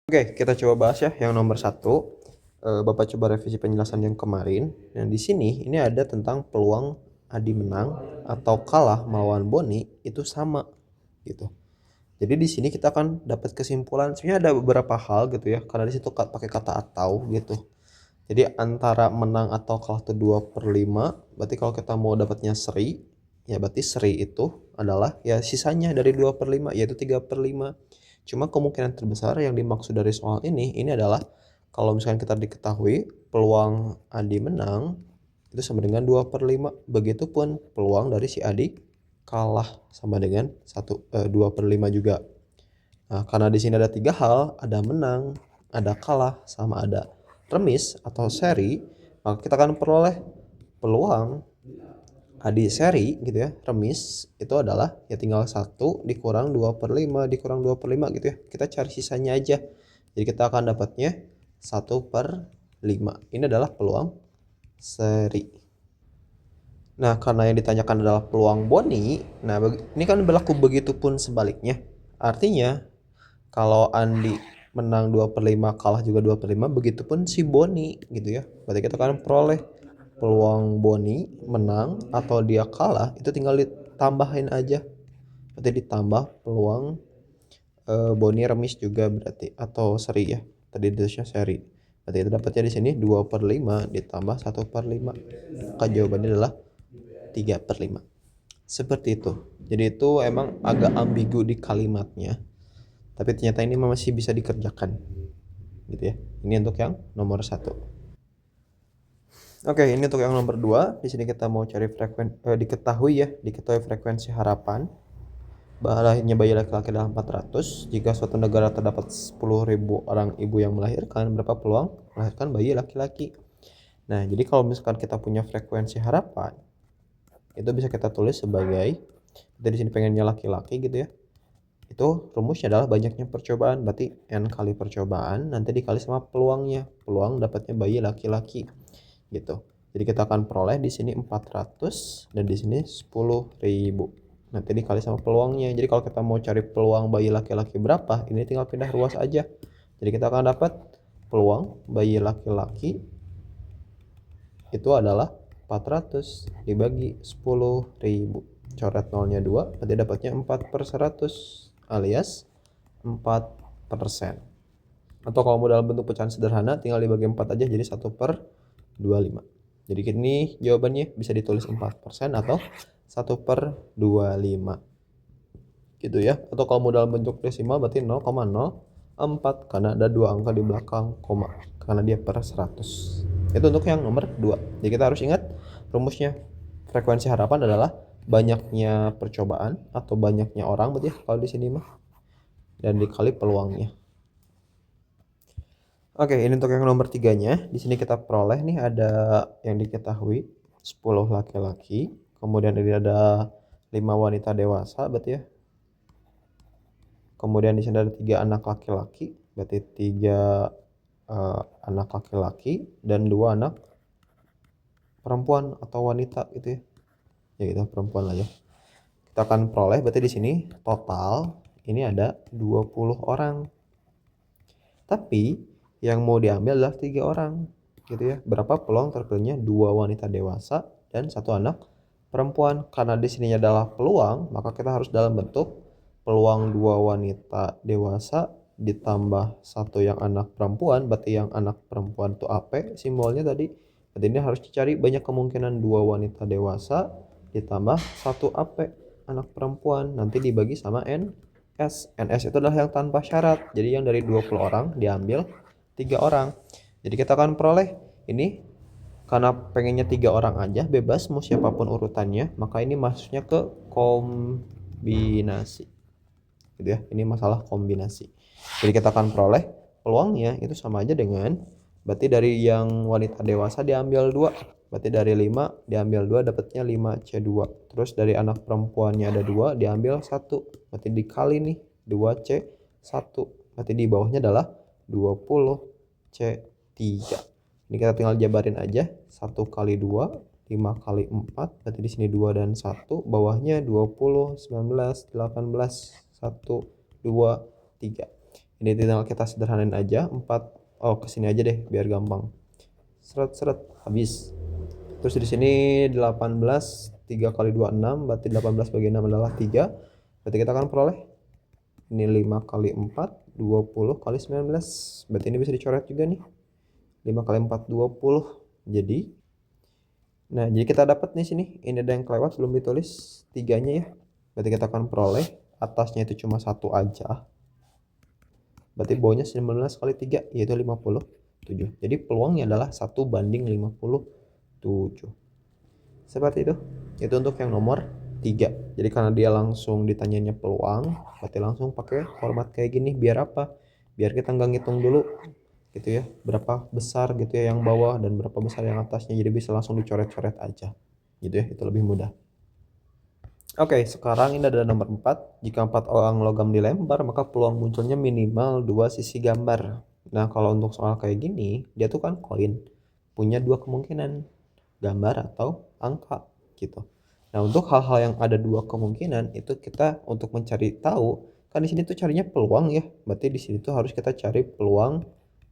Oke, kita coba bahas ya yang nomor satu. Bapak coba revisi penjelasan yang kemarin. Nah, di sini ini ada tentang peluang Adi menang atau kalah melawan Boni itu sama gitu. Jadi di sini kita akan dapat kesimpulan. Sebenarnya ada beberapa hal gitu ya, karena di situ pakai kata atau gitu. Jadi antara menang atau kalah itu 2/5. Berarti kalau kita mau dapatnya seri, ya berarti seri itu adalah ya sisanya dari 2/5 yaitu 3/5. Cuma kemungkinan terbesar yang dimaksud dari soal ini adalah kalau misalkan kita diketahui peluang Adi menang itu sama dengan 2/5. Begitupun peluang dari si Adi kalah sama dengan 2/5 juga. Nah, karena di sini ada tiga hal, ada menang, ada kalah, sama ada remis atau seri, maka kita akan peroleh peluang Adi seri gitu ya, remis itu adalah ya tinggal 1 dikurang 2/5 dikurang 2/5 gitu ya. Kita cari sisanya aja. Jadi kita akan dapatnya 1/5. Ini adalah peluang seri. Nah, karena yang ditanyakan adalah peluang Boni, nah ini kan berlaku begitu pun sebaliknya. Artinya kalau Andi menang 2/5 kalah juga 2/5, begitupun si Boni gitu ya. Berarti kita akan peroleh peluang Boni menang atau dia kalah itu tinggal ditambahin aja. Berarti ditambah peluang Boni remis juga berarti atau seri ya. Tadi ditulisnya seri. Berarti itu dapatnya di sini 2/5 ditambah 1/5. Maka jawabannya adalah 3/5. Seperti itu. Jadi itu emang agak ambigu di kalimatnya. Tapi ternyata ini masih bisa dikerjakan gitu ya. Ini untuk yang nomor 1. Oke, ini untuk yang nomor 2. Di sini kita mau cari diketahui frekuensi harapan lahirnya bayi laki-laki adalah 400. Jika suatu negara terdapat 10.000 orang ibu yang melahirkan, berapa peluang melahirkan bayi laki-laki? Nah, jadi kalau misalkan kita punya frekuensi harapan, itu bisa kita tulis sebagai, kita di sini pengennya laki-laki gitu ya. Itu rumusnya adalah banyaknya percobaan, berarti n kali percobaan nanti dikali sama peluangnya. Peluang dapatnya bayi laki-laki gitu. Jadi kita akan peroleh di sini 400 dan di sini 10.000. Nanti dikali sama peluangnya. Jadi kalau kita mau cari peluang bayi laki-laki berapa, ini tinggal pindah ruas aja. Jadi kita akan dapat peluang bayi laki-laki itu adalah 400 dibagi 10.000. Coret nolnya 2, berarti dapatnya 4/100 alias 4%. Atau kalau mau dalam bentuk pecahan sederhana tinggal dibagi 4 aja jadi 1/25. Jadi ini jawabannya bisa ditulis 4% atau 1/25 gitu ya. Atau kalau mau dalam bentuk desimal berarti 0,04 karena ada 2 angka di belakang koma karena dia per 100. Itu untuk yang nomor 2. Jadi kita harus ingat rumusnya. Frekuensi harapan adalah banyaknya percobaan atau banyaknya orang berarti ya, kalau di sini mah, dan dikali peluangnya. Oke, ini untuk yang nomor 3-nya. Di sini kita peroleh nih ada yang diketahui 10 laki-laki, kemudian ini ada 5 wanita dewasa berarti ya. Kemudian di sini ada 3 anak laki-laki, berarti 3 anak laki-laki dan 2 anak perempuan atau wanita gitu ya. Ya gitu, perempuan lah ya. Kita akan peroleh berarti di sini total ini ada 20 orang. Tapi yang mau diambil adalah 3 orang gitu ya. Berapa peluang terpilihnya 2 wanita dewasa dan 1 anak perempuan? Karena di sini adalah peluang, maka kita harus dalam bentuk peluang 2 wanita dewasa ditambah 1 yang anak perempuan. Berarti yang anak perempuan itu AP simbolnya tadi. Berarti ini harus dicari banyak kemungkinan 2 wanita dewasa ditambah 1 AP anak perempuan. Nanti dibagi sama NS itu adalah yang tanpa syarat. Jadi yang dari 20 orang diambil 3 orang. Jadi kita akan peroleh ini karena pengennya 3 orang aja, bebas mau siapapun urutannya, maka ini masuknya ke kombinasi. Gitu ya. Ini masalah kombinasi. Jadi kita akan peroleh peluangnya itu sama aja dengan berarti dari yang wanita dewasa diambil 2. Berarti dari 5 diambil 2 dapatnya 5C2. Terus dari anak perempuannya ada 2 diambil 1. Berarti dikali nih 2C1. Berarti di bawahnya adalah 20C3. Ini kita tinggal jabarin aja. 1 kali 2 5 kali 4. Berarti di sini 2 dan 1. Bawahnya 20, 19, 18, 1, 2, 3. Ini tinggal kita sederhanain aja 4. Oh, kesini aja deh biar gampang. Seret habis. Terus di sini 18 3 kali 2 6, berarti 18 bagi 6 adalah 3. Berarti kita akan peroleh ini 5 kali 4 20 kali 19. Berarti ini bisa dicoret juga nih. 5 kali 4 20. Jadi kita dapat nih sini. Ini ada yang kelewat belum ditulis 3-nya ya. Berarti kita akan peroleh atasnya itu cuma 1 aja. Berarti bawahnya 19 kali 3 yaitu 57. Jadi peluangnya adalah 1/57. Seperti itu. Itu untuk yang nomor 3. Jadi karena dia langsung ditanyanya peluang, berarti langsung pakai format kayak gini. Biar apa? Biar kita nggak ngitung dulu gitu ya, berapa besar gitu ya yang bawah dan berapa besar yang atasnya. Jadi bisa langsung dicoret-coret aja gitu ya, itu lebih mudah. Oke, sekarang ini ada nomor 4. Jika 4 orang logam dilempar, maka peluang munculnya minimal 2 sisi gambar. Nah, kalau untuk soal kayak gini, dia tuh kan koin. Punya 2 kemungkinan, gambar atau angka gitu. Nah, untuk hal-hal yang ada 2 kemungkinan, itu kita untuk mencari tahu, kan di sini tuh carinya peluang ya. Berarti di sini tuh harus kita cari peluang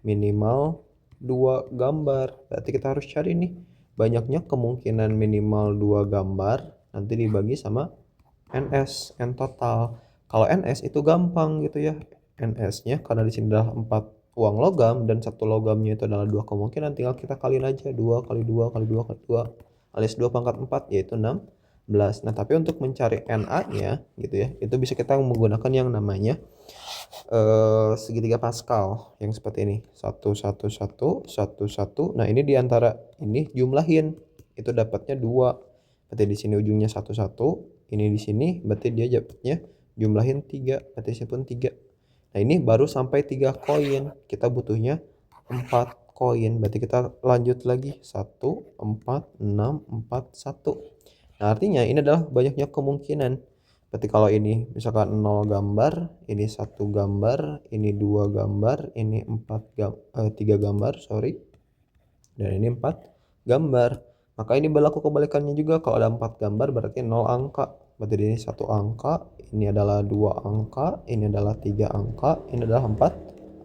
minimal 2 gambar. Berarti kita harus cari nih banyaknya kemungkinan minimal 2 gambar, nanti dibagi sama NS, N total. Kalau NS itu gampang gitu ya. NS-nya karena di sini adalah 4 uang logam dan 1 logamnya itu adalah 2 kemungkinan, tinggal kita kaliin aja 2 kali 2 kali 2 kali 2 alias 2 pangkat 4 yaitu 16. Nah, tapi untuk mencari NA-nya gitu ya, itu bisa kita menggunakan yang namanya segitiga Pascal yang seperti ini. 1 1 1 1 1. Nah, ini diantara ini jumlahin. Itu dapatnya 2. Berarti di sini ujungnya 1 1, ini di sini berarti dia dapatnya jumlahin 3, berarti sini pun 3. Nah, ini baru sampai 3 koin. Kita butuhnya 4 koin. Berarti kita lanjut lagi 1 4 6 4 1. Nah, artinya ini adalah banyaknya kemungkinan. Berarti kalau ini misalkan 0 gambar, ini 1 gambar, ini 2 gambar, ini 3 gambar, sorry. Dan ini 4 gambar. Maka ini berlaku kebalikannya juga. Kalau ada 4 gambar berarti 0 angka. Berarti ini 1 angka, ini adalah 2 angka, ini adalah 3 angka, ini adalah 4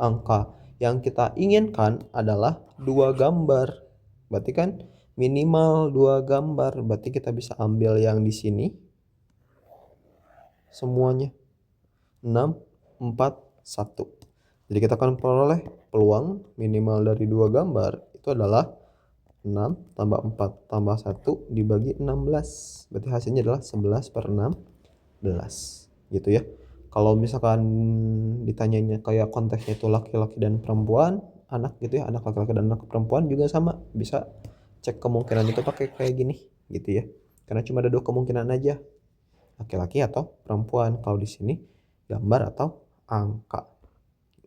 angka. Yang kita inginkan adalah 2 gambar. Berarti kan minimal 2 gambar. Berarti kita bisa ambil yang di sini semuanya 6 4 1. Jadi kita akan peroleh peluang minimal dari 2 gambar itu adalah 6 tambah 4 tambah 1 dibagi 16. Berarti hasilnya adalah 11/16 gitu ya. Kalau misalkan ditanyanya kayak konteksnya itu laki-laki dan perempuan, anak gitu ya, anak laki-laki dan anak perempuan juga sama, bisa cek kemungkinan itu pakai kayak gini gitu ya. Karena cuma ada 2 kemungkinan aja, laki-laki atau perempuan. Kalau di sini gambar atau angka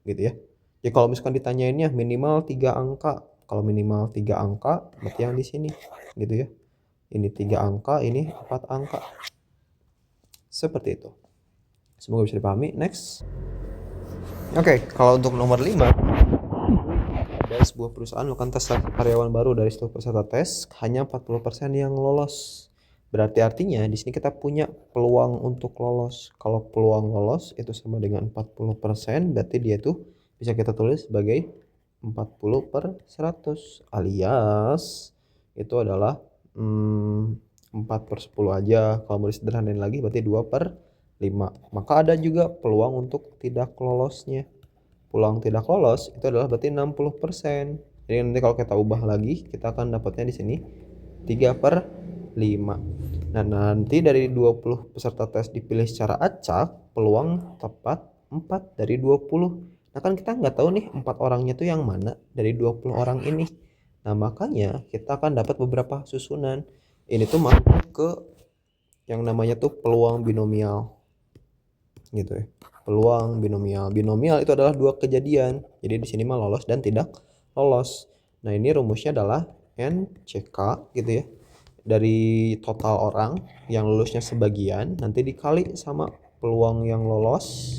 gitu ya. Jadi kalau misalkan ditanyainnya minimal 3 angka, kalau minimal 3 angka berarti yang di sini gitu ya. Ini 3 angka, ini 4 angka. Seperti itu. Semoga bisa dipahami. Next. Oke, kalau untuk nomor 5, ada sebuah perusahaan melakukan tes karyawan baru. Dari seluruh peserta tes hanya 40% yang lolos. Berarti artinya di sini kita punya peluang untuk lolos. Kalau peluang lolos itu sama dengan 40%, berarti dia tuh bisa kita tulis sebagai 40/100 alias itu adalah 4/10 aja. Kalau mau disederhanain lagi berarti 2/5. Maka ada juga peluang untuk tidak lolosnya. Peluang tidak lolos itu adalah berarti 60%. Jadi nanti kalau kita ubah lagi, kita akan dapatnya di sini 3/5. Nah, nanti dari 20 peserta tes dipilih secara acak, peluang tepat 4 dari 20. Nah, kan kita nggak tahu nih 4 orangnya tuh yang mana dari 20 orang ini. Nah, makanya kita akan dapat beberapa susunan. Ini tuh masuk ke yang namanya tuh peluang binomial gitu ya. Peluang binomial. Binomial itu adalah 2 kejadian. Jadi di sini mah lolos dan tidak lolos. Nah, ini rumusnya adalah NCK gitu ya. Dari total orang yang lulusnya sebagian nanti dikali sama peluang yang lolos,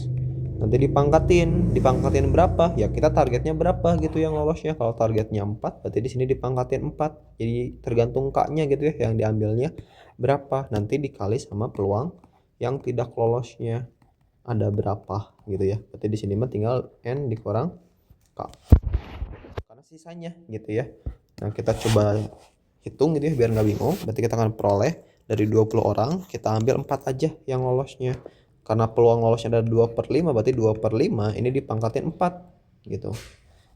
nanti dipangkatin berapa ya, kita targetnya berapa gitu yang lolosnya. Kalau targetnya 4 berarti di sini dipangkatin 4. Jadi tergantung K-nya gitu ya, yang diambilnya berapa nanti dikali sama peluang yang tidak lolosnya ada berapa gitu ya. Berarti di sini mah tinggal N dikurang K. Karena sisanya gitu ya. Nah, kita coba hitung gitu ya biar nggak bingung. Berarti kita akan peroleh dari 20 orang, kita ambil 4 aja yang lolosnya. Karena peluang lolosnya ada 2/5, berarti 2/5 ini dipangkatin 4 gitu.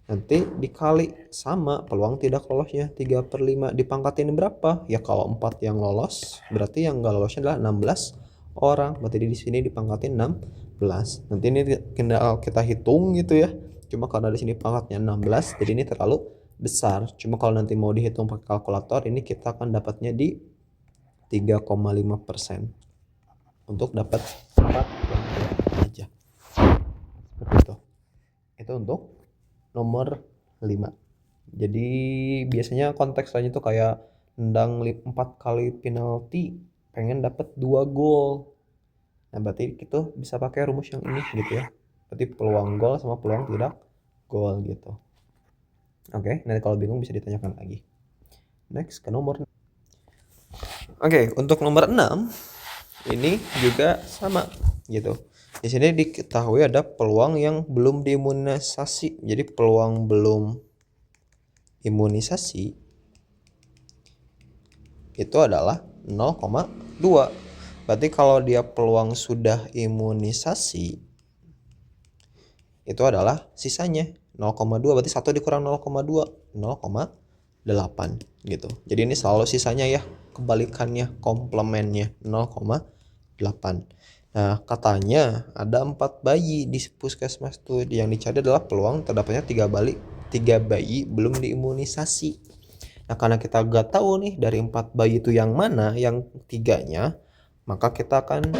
Nanti dikali sama peluang tidak lolosnya 3/5, dipangkatin berapa? Ya kalau 4 yang lolos, berarti yang nggak lolosnya adalah 16 orang. Berarti di sini dipangkatin 16. Nanti ini kita hitung gitu ya. Cuma karena di sini pangkatnya 16, jadi ini terlalu besar. Cuma kalau nanti mau dihitung pakai kalkulator, ini kita akan dapatnya di 3,5% untuk dapat 4 aja. Seperti itu. Itu untuk nomor 5. Jadi biasanya konteks lainnya tuh kayak nendang 4 kali penalti pengen dapat 2 gol. Nah, berarti itu bisa pakai rumus yang ini gitu ya. Berarti peluang gol sama peluang tidak gol gitu. Oke, nanti kalau bingung bisa ditanyakan lagi. Next ke nomor. Oke, untuk nomor 6 ini juga sama gitu. Di sini diketahui ada peluang yang belum diimunisasi. Jadi peluang belum imunisasi itu adalah 0,2. Berarti kalau dia peluang sudah imunisasi itu adalah sisanya 0,2. Berarti 1 dikurang 0,2, 0,8 gitu. Jadi ini selalu sisanya ya, kebalikannya, komplemennya 0,8. Nah, katanya ada 4 bayi di puskesmas tuh, yang dicari adalah peluang terdapatnya 3 bayi belum diimunisasi. Nah, karena kita gak tahu nih dari 4 bayi itu yang mana yang 3-nya, maka kita akan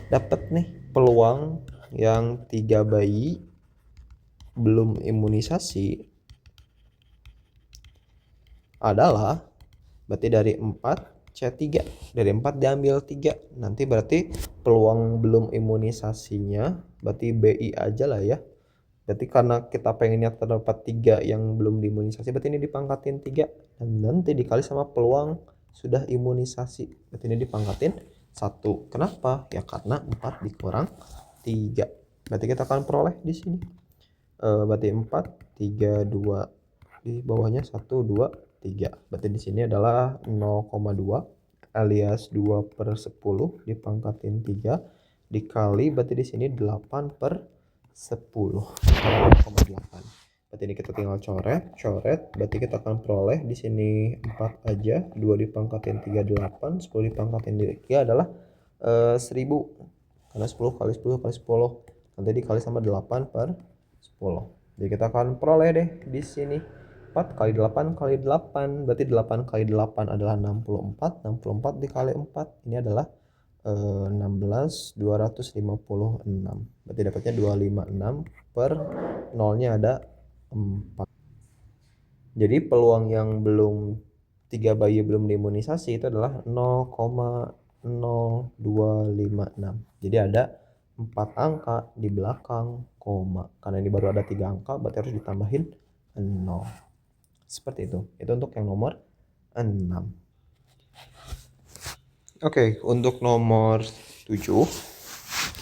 dapat nih peluang yang 3 bayi belum imunisasi adalah berarti dari 4 C3, dari 4 diambil 3, nanti berarti peluang belum imunisasinya berarti BI aja lah ya. Berarti karena kita pengennya terdapat 3 yang belum diimunisasi, berarti ini dipangkatin 3 dan nanti dikali sama peluang sudah imunisasi, berarti ini dipangkatin 1. Kenapa? Ya karena 4 dikurang 3. Berarti kita akan peroleh di sini berarti 4, 3, 2, di bawahnya 1, 2, 3. Berarti di sini adalah 0,2 alias 2/10 dipangkatin 3 dikali, berarti di sini 8/10, 0,8. Berarti ini kita tinggal coret, berarti kita akan peroleh di sini 4 aja, 2 dipangkatin 3 8, 10 dipangkatin 3 adalah 1000. Karena 10 kali 10 kali 10 nanti dikali sama 8/10. Jadi kita akan peroleh deh di sini 4 kali 8 kali 8, berarti 8 kali 8 adalah 64. 64 dikali 4 ini adalah 16.256. Berarti dapatnya 256 per nolnya ada 4. Jadi peluang yang belum 3 bayi belum diimunisasi itu adalah 0,0256. Jadi ada 4 angka di belakang koma. Karena ini baru ada 3 angka, berarti harus ditambahin 0. Seperti itu. Itu untuk yang nomor 6. Oke, untuk nomor 7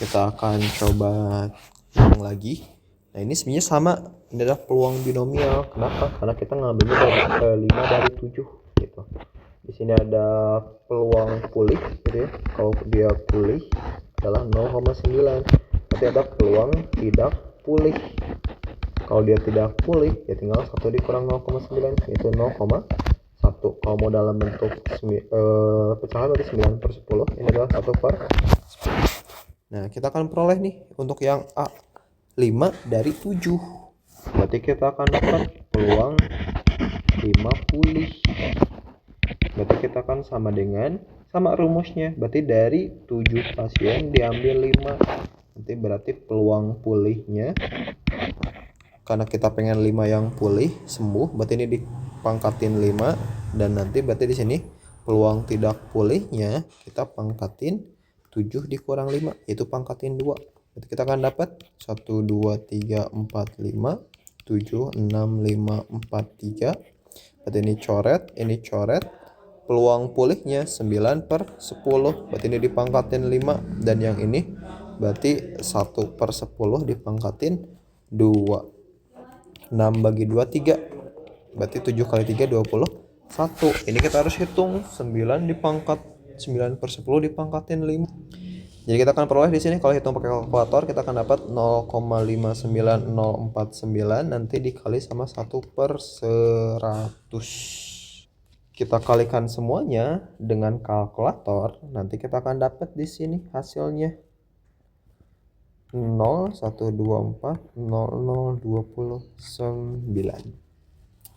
kita akan coba hitung lagi. Nah, ini sebenarnya sama. Ini adalah peluang binomial. Kenapa? Karena kita ngambilnya dari 5 dari 7 gitu. Di sini ada peluang pulih gitu ya. Kalau dia pulih adalah 0,9. Nanti ada peluang tidak pulih. Kalau dia tidak pulih ya tinggal 1 dikurang 0,9 yaitu 0,1. Kalau mau dalam bentuk pecahan berarti 9/10, ini adalah 1/10. Nah, kita akan peroleh nih untuk yang A 5 dari 7. Berarti kita akan dapat peluang 5 pulih. Berarti kita akan sama dengan rumusnya. Berarti dari 7 pasien diambil 5. Nanti berarti peluang pulihnya, karena kita pengen 5 yang pulih sembuh, berarti ini dipangkatin 5 dan nanti berarti di sini peluang tidak pulihnya kita pangkatin 7 dikurang 5 yaitu pangkatin 2. Berarti kita akan dapat 1 2 3 4 5 7 6 5 4 3. Berarti ini coret, peluang pulihnya 9/10, berarti ini dipangkatin 5 dan yang ini berarti 1/10 dipangkatin 2. 6 bagi 2 3, berarti 7 kali 3 21. Ini kita harus hitung 9/10 dipangkatin 5. Jadi kita akan peroleh di sini kalau hitung pakai kalkulator kita akan dapat 0,59049 nanti dikali sama 1/100. Kita kalikan semuanya dengan kalkulator, nanti kita akan dapat di sini hasilnya 0,1240029.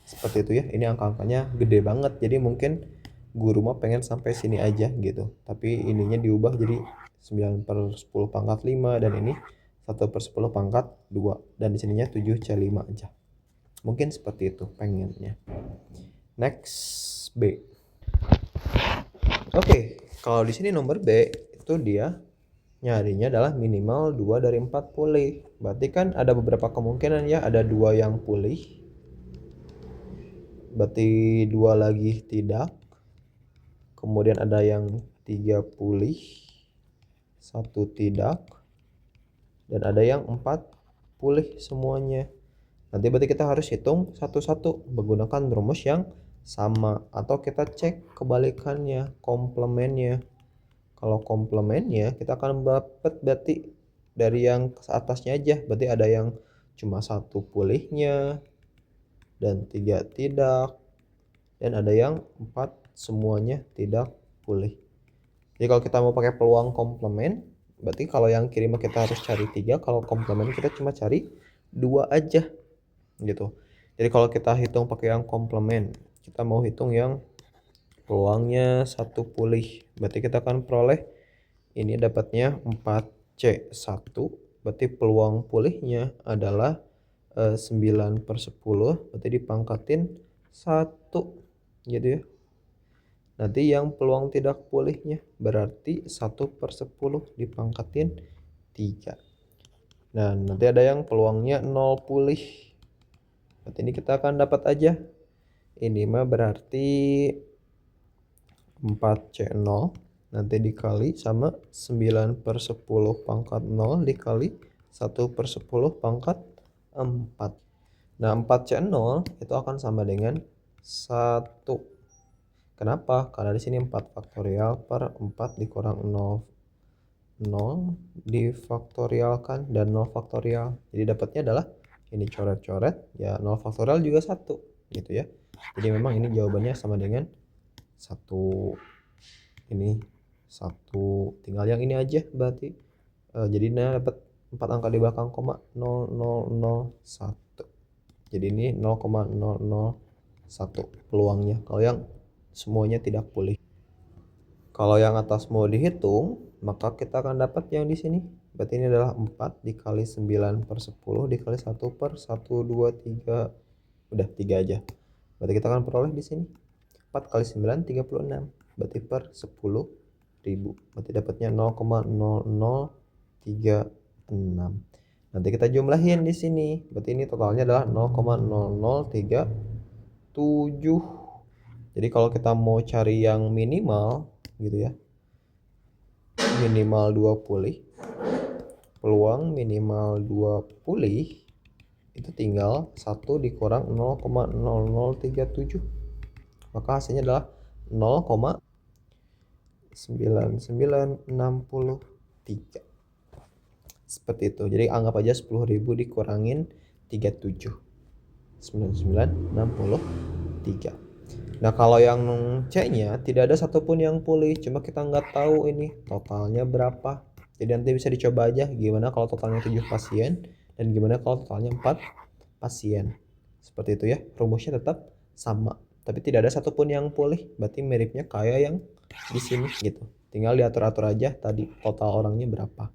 Seperti itu ya. Ini angka-angkanya gede banget. Jadi mungkin guru mah pengen sampai sini aja gitu. Tapi ininya diubah jadi 9/10 pangkat 5 dan ini 1/10 pangkat 2 dan di sininya 7C5 aja. Mungkin seperti itu pengennya. Next B. Oke, kalau di sini nomor B itu dia nyarinya adalah minimal 2 dari 4 pulih. Berarti kan ada beberapa kemungkinan ya, ada 2 yang pulih. Berarti 2 lagi tidak. Kemudian ada yang 3 pulih, 1 tidak. Dan ada yang 4 pulih semuanya. Nanti berarti kita harus hitung satu-satu menggunakan rumus yang sama. Atau kita cek kebalikannya, komplemennya. Kalau komplemennya kita akan dapat berarti dari yang ke atasnya aja. Berarti ada yang cuma 1 pulihnya dan 3 tidak. Dan ada yang 4 semuanya tidak pulih. Jadi kalau kita mau pakai peluang komplemen, berarti kalau yang kiri mah kita harus cari 3, kalau komplemen kita cuma cari 2 aja gitu. Jadi kalau kita hitung pakai yang komplemen, kita mau hitung yang peluangnya 1 pulih, berarti kita akan peroleh ini dapatnya 4C1, berarti peluang pulihnya adalah 9/10, berarti dipangkatin 1 gitu ya. Nanti yang peluang tidak pulihnya berarti 1/10 dipangkatin 3. Nah nanti ada yang peluangnya 0 pulih, berarti ini kita akan dapat aja ini mah berarti 4C0 nanti dikali sama 9/10 pangkat 0 dikali 1/10 pangkat 4. Nah 4C0 itu akan sama dengan 1. Kenapa? Karena di sini 4 faktorial per 4 dikurang 0 difaktorialkan dan 0 faktorial. Jadi dapatnya adalah ini coret-coret ya 0 faktorial juga 1 gitu ya. Jadi memang ini jawabannya sama dengan 1. Ini 1, tinggal yang ini aja berarti. Jadinya dapat 4 angka di belakang koma 0001. Jadi ini 0,001 peluangnya kalau yang semuanya tidak pulih. Kalau yang atas mau dihitung, maka kita akan dapat yang di sini. Berarti ini adalah 4 dikali 9/10 dikali 1/1, 2, 3. Udah 3 aja. Berarti kita akan peroleh di sini. 4 kali 9, 36. Berarti per 10.000. Berarti dapatnya 0,0036. Nanti kita jumlahin di sini. Berarti ini totalnya adalah 0,0037. Jadi kalau kita mau cari yang minimal gitu ya, minimal 2 pulih, peluang minimal 2 pulih itu tinggal 1 dikurang 0,0037, maka hasilnya adalah 0,9963. Seperti itu. Jadi anggap aja 10.000 dikurangin 37, 9963. Nah kalau yang C-nya tidak ada satupun yang pulih, cuma kita nggak tahu ini totalnya berapa. Jadi nanti bisa dicoba aja gimana kalau totalnya 7 pasien dan gimana kalau totalnya 4 pasien. Seperti itu ya, rumusnya tetap sama. Tapi tidak ada satupun yang pulih, berarti miripnya kayak yang di sini gitu. Tinggal diatur-atur aja tadi total orangnya berapa.